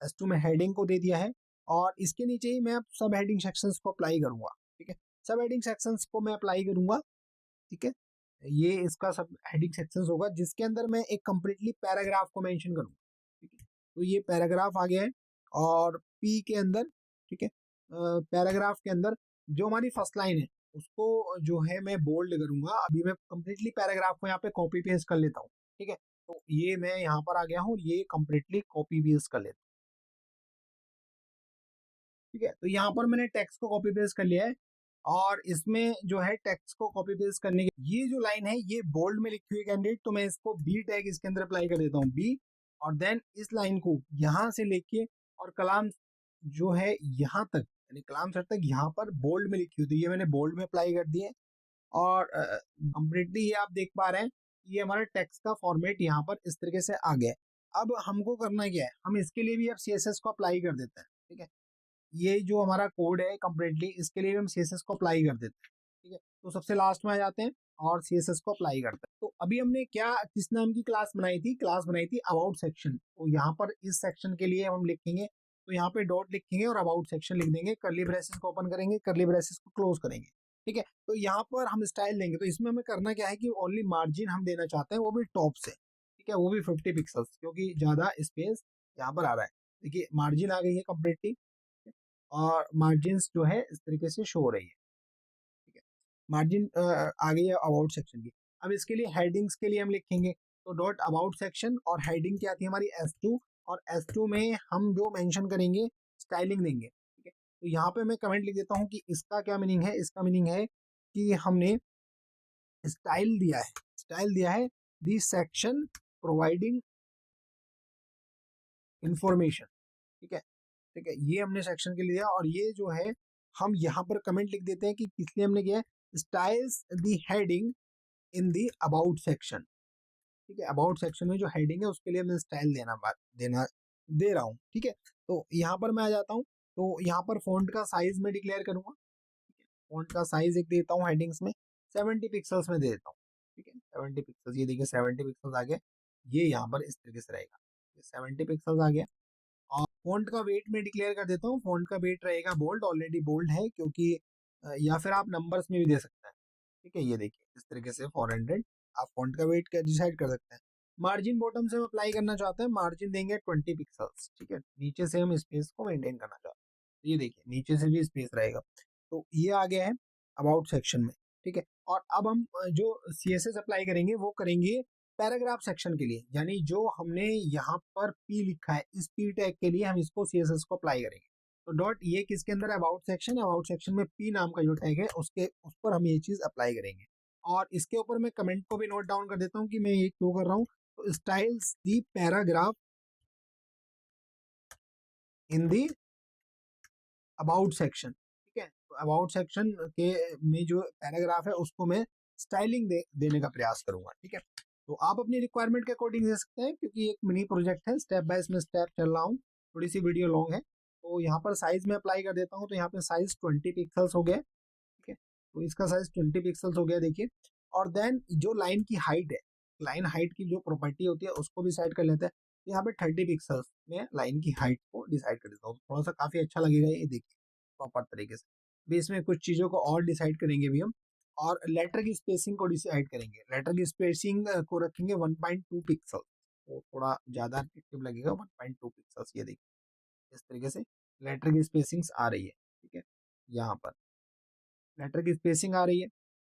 S2 में हेडिंग को दे दिया है। और इसके नीचे ही मैं अब सब हेडिंग सेक्शंस को अप्लाई करूंगा, ठीक है, सब हेडिंग सेक्शंस को मैं अप्लाई करूंगा, ठीक है। ये इसका सब हेडिंग सेक्शंस होगा जिसके अंदर मैं एक कंप्लीटली पैराग्राफ को मेंशन करूंगा, ठीक है। तो ये पैराग्राफ आ गया है, और पी के अंदर, ठीक है, पैराग्राफ के अंदर जो हमारी फर्स्ट लाइन है उसको जो है मैं बोल्ड करूंगा। अभी मैं कंप्लीटली पैराग्राफ को यहाँ पे कॉपी पेस्ट कर लेता हूँ, ठीक है। तो ये मैं यहाँ पर आ गया हूँ, ये कंप्लीटली कॉपी पेस्ट कर लेता हूँ, ठीक है। तो यहाँ पर मैंने टेक्स्ट को कॉपी पेस्ट कर लिया है, और इसमें जो है टेक्स्ट को कॉपी पेस्ट करने के ये जो लाइन है ये बोल्ड में लिखी हुई कैंडिडेट, तो मैं इसको बी टैग इसके अंदर अप्लाई कर देता हूँ, बी। और देन इस लाइन को यहाँ से लेके और कलाम जो है यहाँ तक, यानी कलाम सर तक यहाँ पर बोल्ड में लिखी हुई, तो ये मैंने बोल्ड में अप्लाई कर दिए। और कंप्लीटली ये आप देख पा रहे हैं, ये हमारा टेक्स्ट का फॉर्मेट यहाँ पर इस तरीके से आ गया है। अब हमको करना क्या है, हम इसके लिए भी अब CSS को अप्लाई कर देते हैं, ठीक है। ये जो हमारा कोड है कंप्लीटली इसके लिए हम CSS को अप्लाई कर देते हैं, ठीक है। तो सबसे लास्ट में आ जाते हैं और CSS को अप्लाई करते हैं। तो अभी हमने क्या किस नाम की क्लास बनाई थी, क्लास बनाई थी अबाउट सेक्शन। तो यहाँ पर इस सेक्शन के लिए हम लिखेंगे, तो यहाँ पे डॉट लिखेंगे और अबाउट सेक्शन लिख देंगे, कर्ली ब्रेसेस को ओपन करेंगे, कर्ली ब्रेसेस को क्लोज करेंगे, ठीक है। तो यहाँ पर हम स्टाइल देंगे, तो इसमें हमें करना क्या है कि ओनली मार्जिन हम देना चाहते हैं, वो भी टॉप से, ठीक है, वो भी 50 पिक्सल्स, क्योंकि ज्यादा स्पेस यहाँ पर आ रहा है। देखिए मार्जिन आ गई है कंप्लीटली, और मार्जिन जो है इस तरीके से शो हो रही है, ठीक है। मार्जिन आ गई है अबाउट सेक्शन की। अब इसके लिए हेडिंग्स के लिए हम लिखेंगे, तो डॉट अबाउट सेक्शन, और हेडिंग क्या आती है हमारी S2, और S2 में हम जो मेंशन करेंगे स्टाइलिंग देंगे, ठीक है। तो यहाँ पे मैं कमेंट लिख देता हूँ कि इसका क्या मीनिंग है, इसका मीनिंग है कि हमने स्टाइल दिया है दी सेक्शन प्रोवाइडिंग इंफॉर्मेशन, ठीक है, ठीक है, ये हमने सेक्शन के लिए दिया। और ये जो है हम यहाँ पर कमेंट लिख देते हैं कि किस लिए हमने किया, styles the heading in the about section, ठीक है। अबाउट सेक्शन में जो हेडिंग है उसके लिए मैं स्टाइल दे रहा हूँ, ठीक है। तो यहाँ पर मैं आ जाता हूँ, तो यहाँ पर फॉन्ट का साइज में डिक्लेयर करूंगा, ठीक है। फॉन्ट का साइज एक देता हूँ हेडिंग्स में 70 पिक्सल्स में दे देता हूँ, ठीक है, 70 पिक्सल्स, ये देखिए 70 पिक्सल्स आ गया, ये यहाँ पर इस तरीके से रहेगा, 70 पिक्सल्स आ गया। और फॉन्ट का वेट में डिक्लेयर कर देता हूँ, फॉन्ट का वेट रहेगा बोल्ड, ऑलरेडी बोल्ड है क्योंकि या फिर आप नंबर्स में भी दे सकते हैं। ठीक है, ये देखिए इस तरीके से 400 आप फॉन्ट का वेट डिसाइड कर सकते हैं। मार्जिन बॉटम से हम अप्लाई करना चाहते हैं, मार्जिन देंगे 20 पिक्सल्स। ठीक है, नीचे से हम स्पेस को मेंटेन करना चाहते हैं, तो ये देखिए नीचे से भी स्पेस रहेगा। तो ये आ गया है अबाउट सेक्शन में। ठीक है, और अब हम जो CSS अप्लाई करेंगे वो करेंगे पैराग्राफ सेक्शन के लिए, यानी जो हमने यहाँ पर P लिखा है इस P टैग के लिए हम इसको CSS को अप्लाई करेंगे। तो डॉट ये किसके अंदर अबाउट सेक्शन, अबाउट सेक्शन में P नाम का जो टैग है उसके उस पर हम ये चीज अप्लाई करेंगे। और इसके ऊपर मैं कमेंट को भी नोट डाउन कर देता हूँ कि मैं ये क्यों कर रहा हूँ। तो styles the paragraph in the about section. ठीक है, तो अबाउट सेक्शन के में जो पैराग्राफ है उसको मैं स्टाइलिंग देने का प्रयास करूंगा। ठीक है, तो आप अपनी रिक्वायरमेंट के अकॉर्डिंग दे सकते हैं क्योंकि एक मिनी प्रोजेक्ट है, स्टेप बाय स्टेप चल रहा हूँ, थोड़ी सी वीडियो लॉन्ग है। तो यहाँ पर साइज में अप्लाई कर देता हूँ, तो यहाँ पे साइज 20 पिक्सल्स हो गया। ठीक है, तो इसका साइज 20 पिक्सल्स हो गया देखिए। और देन जो लाइन की हाइट है, लाइन हाइट की जो प्रॉपर्टी होती है उसको भी साइड कर लेते हैं। यहाँ पे 30 पिक्सल्स में लाइन की हाइट को डिसाइड कर देता हूँ, थोड़ा सा काफी अच्छा लगेगा ये देखिए प्रॉपर तरीके से। भी इसमें कुछ चीजों को और डिसाइड करेंगे भी हम, और लेटर की स्पेसिंग को डिसाइड करेंगे। लेटर की स्पेसिंग को रखेंगे 1.2 पिक्सल, तो थोड़ा ज्यादा अट्रैक्टिव लगेगा 1.2 पिक्सल्स। ये देखिए इस तरीके से लेटर की स्पेसिंग्स आ रही है। ठीक है, यहाँ पर लेटर की स्पेसिंग आ रही है।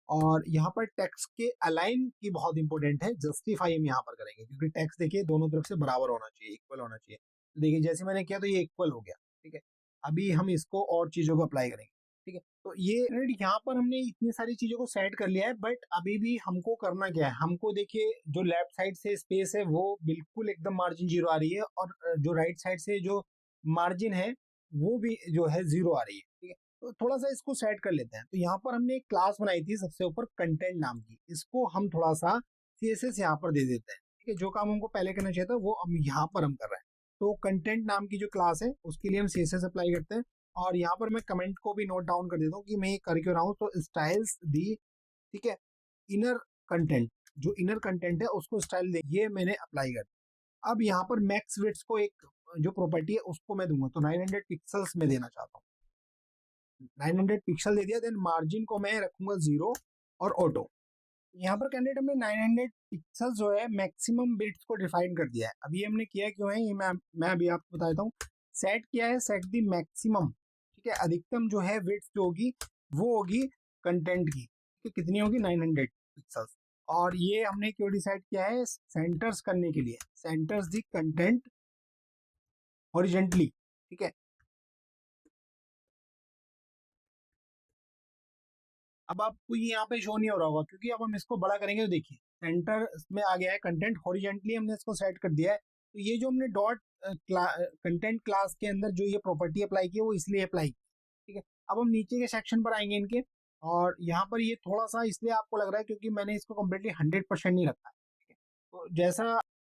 और यहाँ पर टेक्स्ट के अलाइन की बहुत इंपॉर्टेंट है, जस्टिफाई हम यहाँ पर करेंगे क्योंकि टेक्स्ट देखिए दोनों तरफ से बराबर होना चाहिए, इक्वल होना चाहिए। तो देखिए जैसे मैंने किया तो ये इक्वल हो गया। ठीक है, अभी हम इसको और चीजों को अप्लाई करेंगे। ठीक है, तो ये यहाँ पर हमने इतनी सारी चीजों को सेट कर लिया है, बट अभी भी हमको करना क्या है, हमको देखिए जो लेफ्ट साइड से स्पेस है वो बिल्कुल एकदम मार्जिन 0 आ रही है, और जो राइट साइड से जो मार्जिन है वो भी जो है 0 आ रही है। ठीक है, तो थोड़ा सा इसको सेट कर लेते हैं। तो यहाँ पर हमने एक क्लास बनाई थी सबसे ऊपर कंटेंट नाम की, इसको हम थोड़ा सा CSS यहाँ पर दे देते हैं। ठीक है, जो काम हमको पहले करना चाहिए था वो हम यहाँ पर हम कर रहे हैं। तो कंटेंट नाम की जो क्लास है उसके लिए हम CSS अप्लाई करते हैं। और यहाँ पर मैं कमेंट को भी नोट डाउन कर देता हूँ कि मैं ये कर क्यों रहा हूँ। तो स्टाइल्स दी, ठीक है, इनर कंटेंट, जो इनर कंटेंट है उसको स्टाइल दे, ये मैंने अप्लाई कर दिया। अब यहाँ पर मैक्स विड्थ को एक जो प्रॉपर्टी है उसको मैं दूंगा, तो 900 पिक्सल्स में देना चाहता हूँ। 900 पिक्सल दे दिया। देन मार्जिन को मैं रखूंगा 0 और ऑटो। यहाँ पर कैंडिडेट हमने 900 पिक्सल जो है मैक्सिमम बिट्स को डिफाइन कर दिया है। अभी हमने किया क्यों है ये मैं अभी आपको बता देता हूँ। सेट किया है, सेट दी मैक्सिमम। ठीक है, अधिकतम जो है विड्थ जो होगी वो होगी कंटेंट की। ठीक है, कितनी होगी 900 पिक्सल्स। और ये हमने क्यों डिसाइड किया है, सेंटर्स करने के लिए, सेंटर्स दी कंटेंट हॉरिजेंटली। ठीक है, अब आपको ये यहाँ पे शो नहीं हो रहा होगा क्योंकि अब हम इसको बड़ा करेंगे। तो देखिए सेंटर में आ गया है कंटेंट हॉरिजेंटली, हमने इसको सेट कर दिया है। तो ये जो हमने डॉट कंटेंट क्लास के अंदर जो ये प्रॉपर्टी अप्लाई की है वो इसलिए अप्लाई की। ठीक है, अब हम नीचे के सेक्शन पर आएंगे इनके, और यहाँ पर ये थोड़ा सा इसलिए आपको लग रहा है क्योंकि मैंने इसको कम्प्लीटली 100% नहीं रखा है। ठीक है, तो जैसा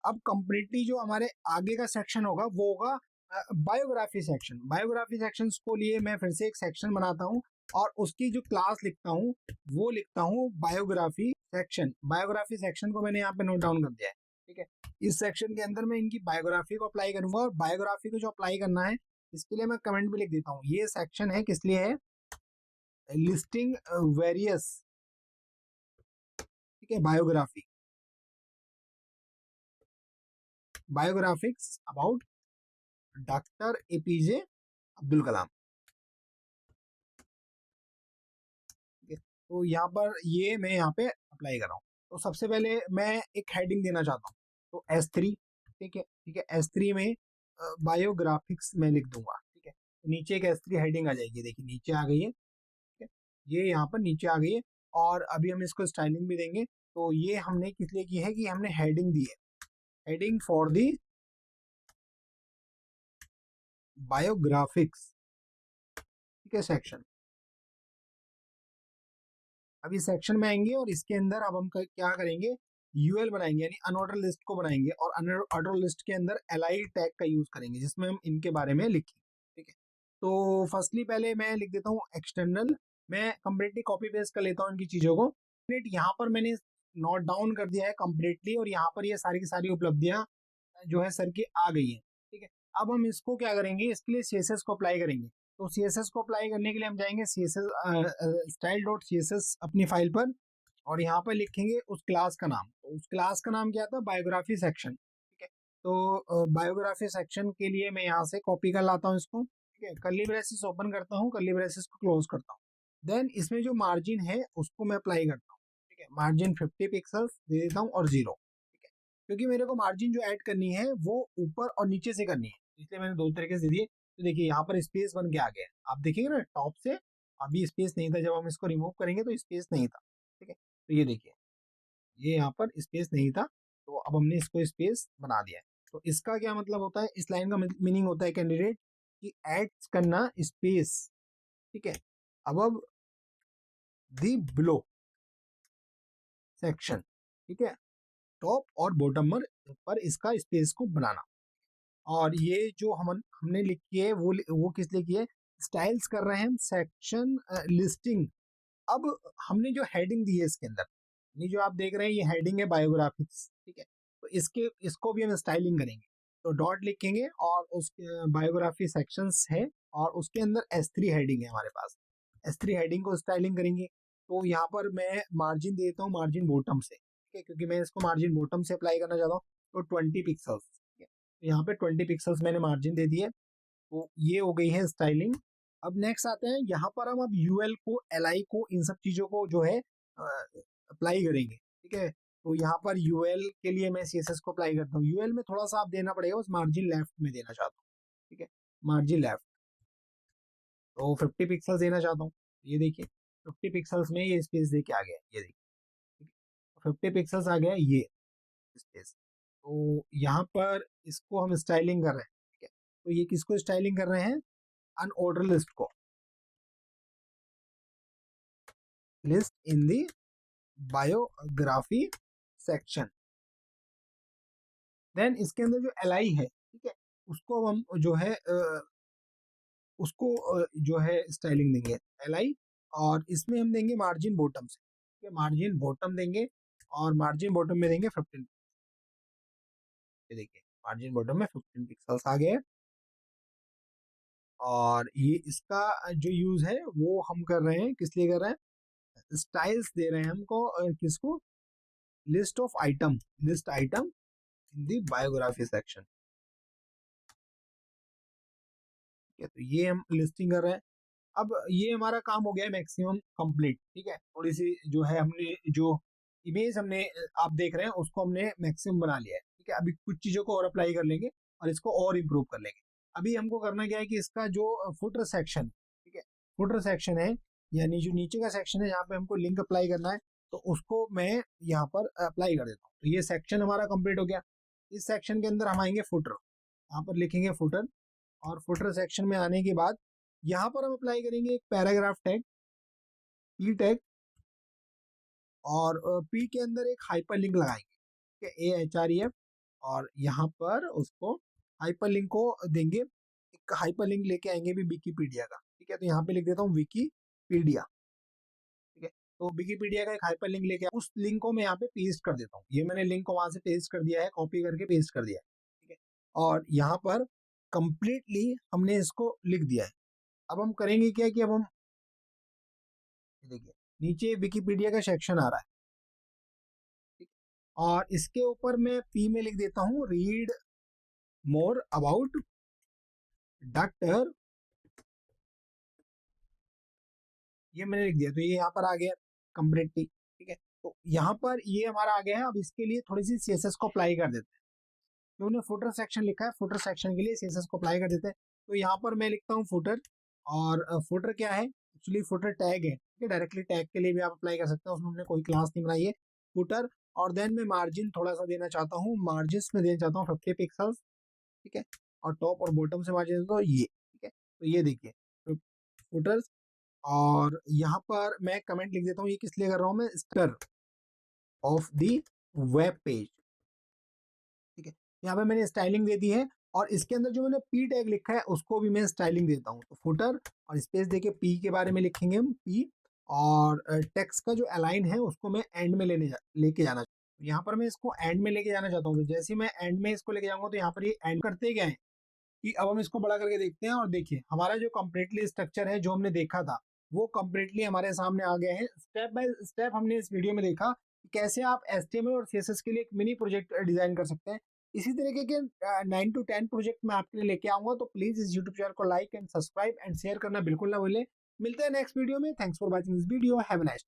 अब कम्प्लीटली जो हमारे आगे का सेक्शन होगा वो होगा बायोग्राफी सेक्शन। बायोग्राफी सेक्शन को लिए मैं फिर से एक सेक्शन बनाता हूँ और उसकी जो क्लास लिखता हूँ वो लिखता हूँ बायोग्राफी सेक्शन। बायोग्राफी सेक्शन को मैंने यहाँ पे नोट डाउन कर दिया है। ठीक है, इस सेक्शन के अंदर मैं इनकी बायोग्राफी को अप्लाई करूंगा, और बायोग्राफी को जो अप्लाई करना है इसके लिए मैं कमेंट भी लिख देता हूँ। ये सेक्शन है किस लिए है, लिस्टिंग वेरियस, ठीक है, biography, biographics about doctor APJ Abdul Kalam. तो यहाँ पर ये मैं यहाँ पे अप्लाई कर रहा हूँ। तो सबसे पहले मैं एक हेडिंग देना चाहता हूँ, तो S3। ठीक है, ठीक है, S3 में बायोग्राफिक्स में लिख दूंगा। ठीक है, तो नीचे एक S3 हेडिंग आ जाएगी, देखिए नीचे आ गई है। ठीक है, ये यहाँ पर नीचे आ गई है। और अभी हम इसको स्टाइलिंग भी देंगे। तो ये हमने किस लिए की है कि हमने हेडिंग दी है, हेडिंग फॉर दी बायोग्राफिक्स। ठीक है, सेक्शन। अब इस सेक्शन में आएंगे और इसके अंदर अब हम क्या करेंगे, यूएल बनाएंगे, यानी अनऑर्डर लिस्ट को बनाएंगे, और अनऑर्डर लिस्ट के अंदर एलआई टैग का यूज करेंगे जिसमें हम इनके बारे में लिखें। ठीक है, तो फर्स्टली पहले मैं लिख देता हूँ एक्सटर्नल। मैं कंप्लीटली कॉपी पेस्ट कर लेता हूँ इनकी चीजों को। यहाँ पर मैंने नोट डाउन कर दिया है कंप्लीटली, और यहाँ पर ये सारी की सारी उपलब्धियां जो है सर की आ गई है। ठीक है, अब हम इसको क्या करेंगे, इसके लिए CSS को अप्लाई करेंगे। तो CSS को अप्लाई करने के लिए हम जाएंगे CSS style.css अपनी फाइल पर, और यहाँ पर लिखेंगे उस क्लास का नाम। तो उस क्लास का नाम क्या था, बायोग्राफी सेक्शन। ठीक है, तो बायोग्राफी सेक्शन के लिए मैं यहाँ से कॉपी कर लाता हूँ इसको। ठीक है, कर्ली ब्रेसेस ओपन करता हूँ, कर्ली ब्रेसेस को क्लोज करता हूँ। देन इसमें जो मार्जिन है उसको मैं अप्लाई करता हूँ। ठीक है, मार्जिन 50 पिक्सल्स दे देता हूँ और 0। ठीक है, क्योंकि मेरे को मार्जिन जो ऐड करनी है वो ऊपर और नीचे से करनी है, इसलिए मैंने दो तरीके से दिए। तो देखिए यहाँ पर स्पेस बन के आ गया है, आप देखेंगे ना टॉप से अभी स्पेस नहीं था, जब हम इसको रिमूव करेंगे तो स्पेस नहीं था। ठीक है, तो ये देखिए ये यहाँ पर स्पेस नहीं था, तो अब हमने इसको स्पेस बना दिया है। तो इसका क्या मतलब होता है, इस लाइन का मीनिंग होता है कैंडिडेट कि ऐड करना स्पेस। ठीक है, अब दी बिलो सेक्शन। ठीक है, टॉप और बॉटम पर इसका स्पेस को बनाना। और ये जो हमने लिखी है वो किस लिए की है, स्टाइल्स कर रहे हैं हम सेक्शन लिस्टिंग। अब हमने जो हेडिंग दी है इसके अंदर, ये जो आप देख रहे हैं ये हेडिंग है बायोग्राफिक्स। ठीक है, तो इसको भी हम स्टाइलिंग करेंगे। तो डॉट लिखेंगे और उसके बायोग्राफी सेक्शंस है, और उसके अंदर S3 हेडिंग है हमारे पास, S3 हेडिंग को स्टाइलिंग करेंगे। तो यहाँ पर मैं मार्जिन देता हूँ मार्जिन बॉटम से। ठीक है, क्योंकि मैं इसको मार्जिन बॉटम से अप्लाई करना चाहता हूँ। तो 20 पिक्सल्स, तो यहाँ पे 20 पिक्सल्स मैंने मार्जिन दे दिए। तो ये हो गई है स्टाइलिंग। अब नेक्स्ट आते हैं, यहाँ पर हम अब यूएल को, LI को, इन सब चीजों को जो है अप्लाई करेंगे। ठीक है, तो यहाँ पर यूएल के लिए मैं CSS को अप्लाई करता हूँ। यूएल में थोड़ा सा आप देना पड़ेगा, बस मार्जिन लेफ्ट में देना चाहता हूँ। ठीक है, मार्जिन लेफ्ट, तो 50 पिक्सल देना चाहता हूँ। ये देखिए 50 पिक्सल्स में ये स्पेस दे के आ गया, ये देखिए 50 पिक्सल्स आ गया ये स्पेस। तो यहाँ पर इसको हम स्टाइलिंग कर रहे हैं। ठीक है, तो ये किसको स्टाइलिंग कर रहे हैं, अनऑर्डर लिस्ट को, लिस्ट इन दी बायोग्राफी सेक्शन। देन इसके अंदर जो LI है, ठीक है, उसको हम जो है उसको जो है स्टाइलिंग देंगे LI, और इसमें हम देंगे मार्जिन बॉटम से। ठीक है, मार्जिन बॉटम देंगे, और मार्जिन बॉटम में देंगे 15। ये देखिए मार्जिन बॉटम में 15 पिक्सल्स आ गए। और ये इसका जो यूज है वो हम कर रहे हैं, किस लिए कर रहे हैं, स्टाइल्स दे रहे हैं हमको, किसको, list of item, list item in the biography section. ठीक है, तो ये हम लिस्टिंग कर रहे हैं। अब ये हमारा काम हो गया है मैक्सिमम कंप्लीट। ठीक है, थोड़ी सी जो है हमने जो इमेज हमने आप देख रहे हैं उसको हमने मैक्सिमम बना लिया है। ठीक है, अभी कुछ चीजों को और अप्लाई कर लेंगे और इसको और इम्प्रूव कर लेंगे। अभी हमको करना क्या है कि इसका जो फुटर सेक्शन, ठीक है, फुटर सेक्शन है, यानी जो नीचे का सेक्शन है जहाँ पे हमको लिंक अप्लाई करना है, तो उसको मैं यहाँ पर अप्लाई कर देता हूँ। तो ये सेक्शन हमारा कंप्लीट हो गया। इस सेक्शन के अंदर हम आएंगे फुटर, यहाँ पर लिखेंगे फुटर, और फुटर सेक्शन में आने के बाद यहाँ पर हम अप्लाई करेंगे एक पैराग्राफ टैग, P टैग, और P के अंदर एक हाइपर लिंक लगाएंगे। ठीक है, AHREF, और यहाँ पर उसको हाइपर लिंक को देंगे, एक हाइपर लिंक लेके आएंगे भी विकीपीडिया का। ठीक है, तो यहाँ पे लिख देता हूँ विकीपीडिया। ठीक है, तो विकीपीडिया का एक हाइपर लिंक लेके उस लिंक को मैं यहाँ पे पेस्ट कर देता हूँ। ये मैंने लिंक को वहां से पेस्ट कर दिया है, कॉपी करके पेस्ट कर दिया है। ठीक है, और यहाँ पर कंप्लीटली हमने इसको लिख दिया है। अब हम करेंगे क्या कि अब हम देखिए नीचे विकिपीडिया का सेक्शन आ रहा है, ठीक? और इसके ऊपर मैं P में लिख देता हूँ रीड मोर अबाउट डॉक्टर, ये मैंने लिख दिया। तो ये यहाँ पर आ गया कंप्लीटली। ठीक है, तो यहाँ पर ये हमारा आ गया है। अब इसके लिए थोड़ी सी CSS को अप्लाई कर देते हैं। तो उन्होंने फुटर सेक्शन लिखा है, फुटर सेक्शन के लिए CSS को अप्लाई कर देते हैं। तो यहाँ पर मैं लिखता हूँ फुटर, और फुटर क्या है, एक्चुअली फुटर टैग है। ठीक है, डायरेक्टली टैग के लिए भी आप अप्लाई कर सकते हैं, उसमें हमने कोई क्लास नहीं बनाई है, फुटर। और देन मैं मार्जिन थोड़ा सा देना चाहता हूँ, मार्जिन में देना चाहता हूँ 50 पिक्सल्स। ठीक है, और टॉप और बॉटम से मार्जिन देता हूँ ये। ठीक है, तो ये देखिए फुटर्स, और यहाँ पर मैं कमेंट लिख देता हूँ, ये किस लिए कर रहा हूँ मैं, स्टर ऑफ दी वेब पेज। ठीक है, यहाँ पे मैंने स्टाइलिंग दे दी है, और इसके अंदर जो मैंने P टैग लिखा है उसको भी मैं स्टाइलिंग देता हूँ। तो फुटर और स्पेस देके P के बारे में लिखेंगे हम P, और टेक्स्ट का जो अलाइन है उसको मैं एंड में लेके जाना चाहता हूँ। यहाँ पर मैं इसको एंड में लेके जाना चाहता हूँ। तो जैसे मैं एंड में इसको लेके जाऊंगा तो यहाँ पर ये एंड करते क्या है, कि अब हम इसको बड़ा करके देखते हैं और देखिए हमारा जो कंप्लीटली स्ट्रक्चर है जो हमने देखा था वो कंप्लीटली हमारे सामने आ गया है। स्टेप बाय स्टेप हमने इस वीडियो में देखा कि कैसे आप HTML और CSS के लिए एक मिनी प्रोजेक्ट डिजाइन कर सकते हैं। इसी तरीके के 9 to 10 प्रोजेक्ट मैं आपके लिए लेके आऊंगा, तो प्लीज इस यूट्यूब चैनल को like and subscribe and share करना बिल्कुल ना भूलें। मिलते हैं नेक्स्ट वीडियो में। Thanks for watching this video. Have a nice